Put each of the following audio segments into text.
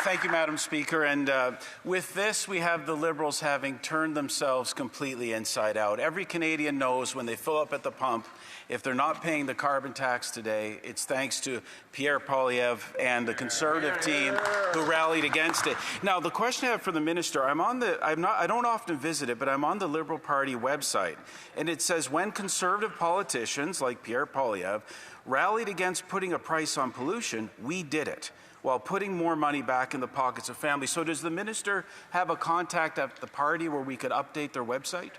Thank you, Madam Speaker. And with this, we have the Liberals having turned themselves completely inside out. Every Canadian knows when they fill up at the pump, if they're not paying the carbon tax today, it's thanks to Pierre Poilievre and the Conservative team who rallied against it. Now, the question I have for the minister, I don't often visit it, but I'm on the Liberal Party website, and it says when Conservative politicians like Pierre Poilievre rallied against putting a price on pollution, we did it, while putting more money back in the pockets of families. So does the minister have a contact at the party where we could update their website?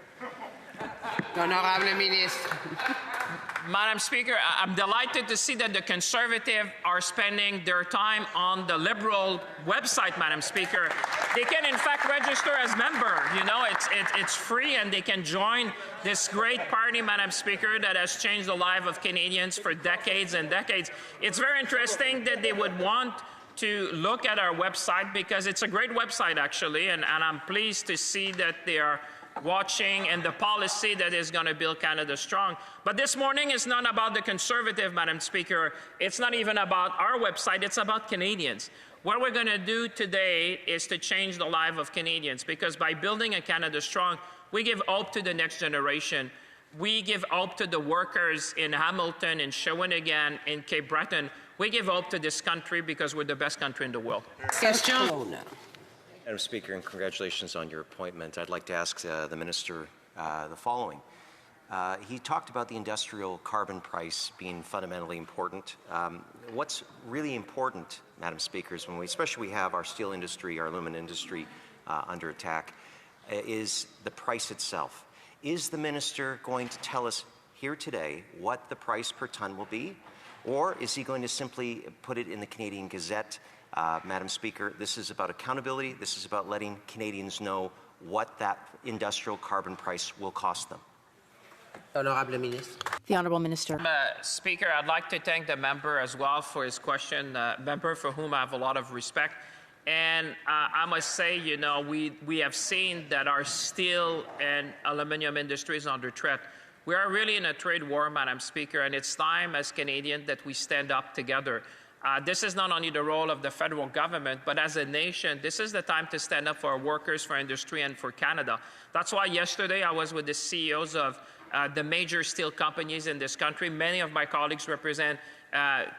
Honorable Ministre. Madam Speaker, I'm delighted to see that the Conservatives are spending their time on the Liberal website, Madam Speaker. They can, in fact, register as member. You know, it's free, and they can join this great party, Madam Speaker, that has changed the life of Canadians for decades and decades. It's very interesting that they would want to look at our website, because it's a great website, actually, and I'm pleased to see that they are watching and the policy that is going to build Canada strong. But this morning is not about the Conservative, Madam Speaker. It's not even about our website. It's about Canadians. What we're going to do today is to change the life of Canadians, because by building a Canada strong, we give hope to the next generation. We give hope to the workers in Hamilton, in Shawinigan, in Cape Breton. We give hope to this country because we're the best country in the world. Question. Madam Speaker, and congratulations on your appointment. I'd like to ask the Minister the following. He talked about the industrial carbon price being fundamentally important. What's really important, Madam Speaker, is when especially we have our steel industry, our aluminum industry under attack, is the price itself. Is the Minister going to tell us here today what the price per ton will be, or is he going to simply put it in the Canadian Gazette? Madam Speaker, this is about accountability. This is about letting Canadians know what that industrial carbon price will cost them. Honorable Ministre. The Honourable Minister. Speaker, I'd like to thank the member as well for his question, member for whom I have a lot of respect. And I must say, you know, we have seen that our steel and aluminium industry is under threat. We are really in a trade war, Madam Speaker, and it's time as Canadians that we stand up together. This is not only the role of the federal government, but as a nation, this is the time to stand up for our workers, for industry, and for Canada. That's why yesterday I was with the CEOs of the major steel companies in this country. Many of my colleagues represent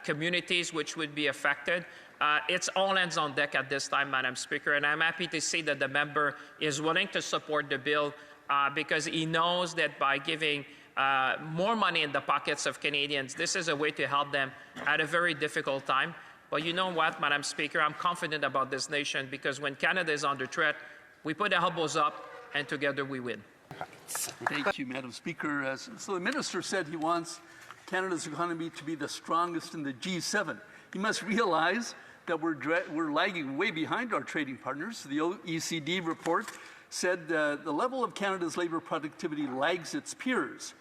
communities which would be affected. It's all hands on deck at this time, Madam Speaker, and I'm happy to see that the member is willing to support the bill because he knows that by giving more money in the pockets of Canadians, this is a way to help them at a very difficult time. But you know what, Madam Speaker, I'm confident about this nation, because when Canada is under threat, we put our elbows up and together we win. Thank you, Madam Speaker. So the Minister said he wants Canada's economy to be the strongest in the G7. He must realize that we're lagging way behind our trading partners. The OECD report said the level of Canada's labour productivity lags its peers.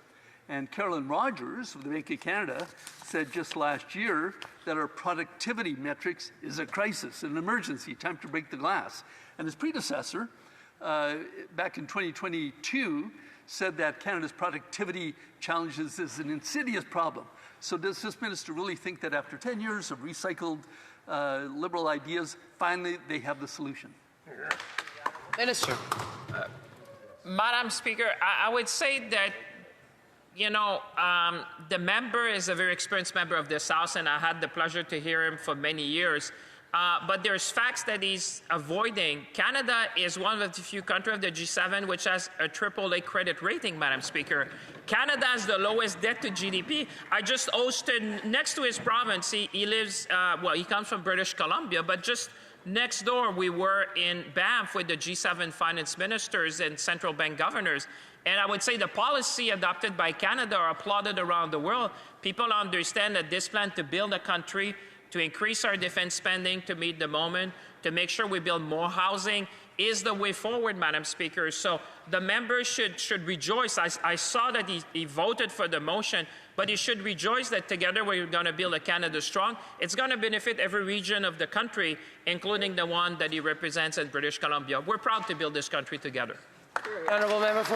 And Carolyn Rogers of the Bank of Canada said just last year that our productivity metrics is a crisis, an emergency, time to break the glass. And his predecessor, back in 2022, said that Canada's productivity challenges is an insidious problem. So does this minister really think that after 10 years of recycled Liberal ideas, finally they have the solution? Minister. Madam Speaker, I would say that, you know, the member is a very experienced member of this House, and I had the pleasure to hear him for many years. But there's facts that he's avoiding. Canada is one of the few countries of the G7 which has a AAA credit rating, Madam Speaker. Canada has the lowest debt to GDP. I just hosted, next to his province, he lives, well, he comes from British Columbia, but just next door we were in Banff with the G7 finance ministers and central bank governors. And I would say the policy adopted by Canada are applauded around the world. People understand that this plan to build a country, to increase our defense spending to meet the moment, to make sure we build more housing, is the way forward, Madam Speaker. So the members should rejoice. I saw that he voted for the motion, but he should rejoice that together we're going to build a Canada strong. It's going to benefit every region of the country, including the one that he represents in British Columbia. We're proud to build this country together. Honourable member for